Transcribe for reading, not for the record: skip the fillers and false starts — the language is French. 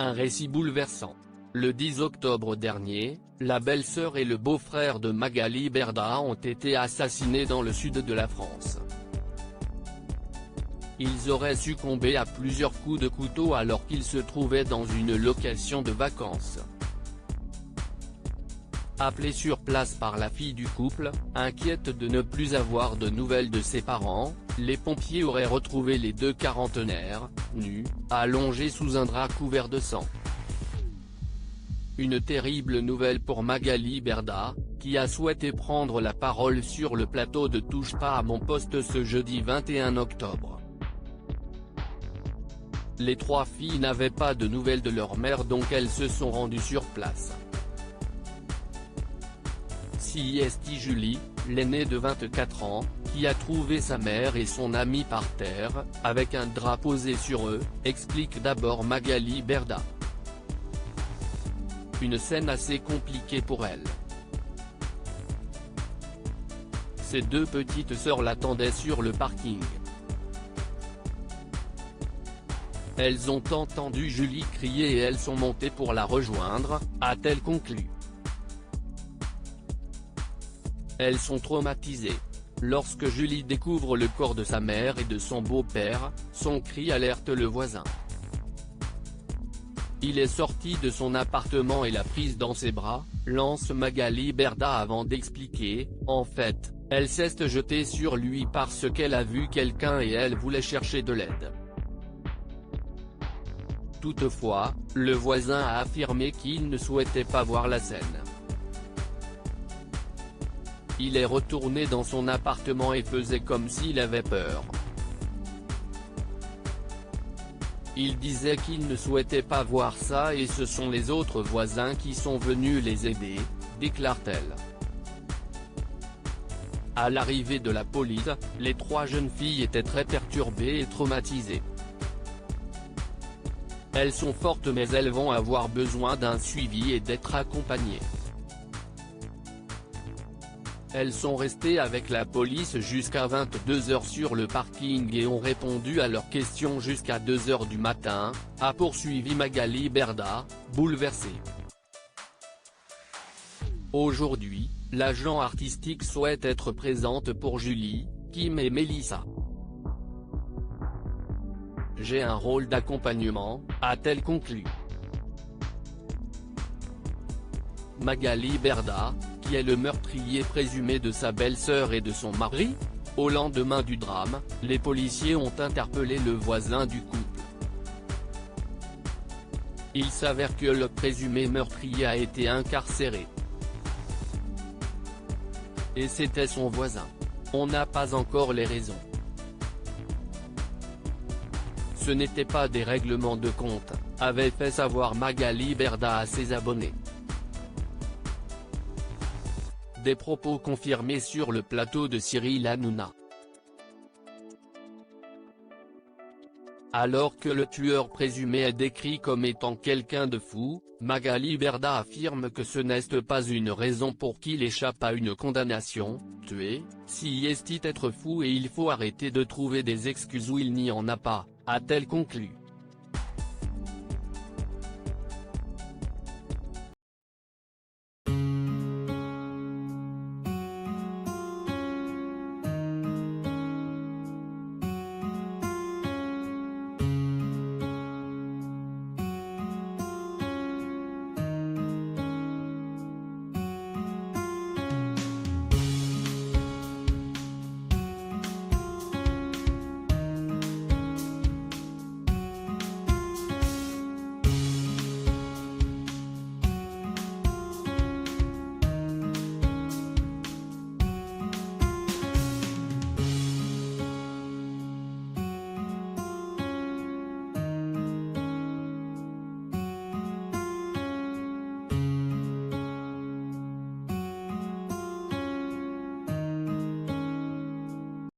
Un récit bouleversant. Le 10 octobre dernier, la belle-sœur et le beau-frère de Magali Berda ont été assassinés dans le sud de la France. Ils auraient succombé à plusieurs coups de couteau alors qu'ils se trouvaient dans une location de vacances. Appelée sur place par la fille du couple, inquiète de ne plus avoir de nouvelles de ses parents, les pompiers auraient retrouvé les deux quarantenaires, nus, allongés sous un drap couvert de sang. Une terrible nouvelle pour Magali Berda, qui a souhaité prendre la parole sur le plateau de Touche pas à mon poste ce jeudi 21 octobre. Les trois filles n'avaient pas de nouvelles de leur mère donc elles se sont rendues sur place. CIST Julie, l'aînée de 24 ans, qui a trouvé sa mère et son amie par terre, avec un drap posé sur eux, explique d'abord Magali Berda. Une scène assez compliquée pour elle. Ses deux petites sœurs l'attendaient sur le parking. Elles ont entendu Julie crier et elles sont montées pour la rejoindre, a-t-elle conclu. Elles sont traumatisées. Lorsque Julie découvre le corps de sa mère et de son beau-père, son cri alerte le voisin. Il est sorti de son appartement et l'a prise dans ses bras, lance Magali Berda avant d'expliquer, en fait, elle s'est jetée sur lui parce qu'elle a vu quelqu'un et elle voulait chercher de l'aide. Toutefois, le voisin a affirmé qu'il ne souhaitait pas voir la scène. Il est retourné dans son appartement et faisait comme s'il avait peur. Il disait qu'il ne souhaitait pas voir ça et ce sont les autres voisins qui sont venus les aider, déclare-t-elle. À l'arrivée de la police, les trois jeunes filles étaient très perturbées et traumatisées. Elles sont fortes mais elles vont avoir besoin d'un suivi et d'être accompagnées. Elles sont restées avec la police jusqu'à 22 h sur le parking et ont répondu à leurs questions jusqu'à 2 h du matin, a poursuivi Magali Berda, bouleversée. Aujourd'hui, l'agent artistique souhaite être présente pour Julie, Kim et Mélissa. J'ai un rôle d'accompagnement, a-t-elle conclu. Magali Berda, qui est le meurtrier présumé de sa belle-sœur et de son mari. Au lendemain du drame, les policiers ont interpellé le voisin du couple. Il s'avère que le présumé meurtrier a été incarcéré. Et c'était son voisin. On n'a pas encore les raisons. Ce n'était pas des règlements de compte, avait fait savoir Magali Berda à ses abonnés. Des propos confirmés sur le plateau de Cyril Hanouna. Alors que le tueur présumé est décrit comme étant quelqu'un de fou, Magali Berda affirme que ce n'est pas une raison pour qu'il échappe à une condamnation. Tuer, si est être fou et il faut arrêter de trouver des excuses où il n'y en a pas, a-t-elle conclu.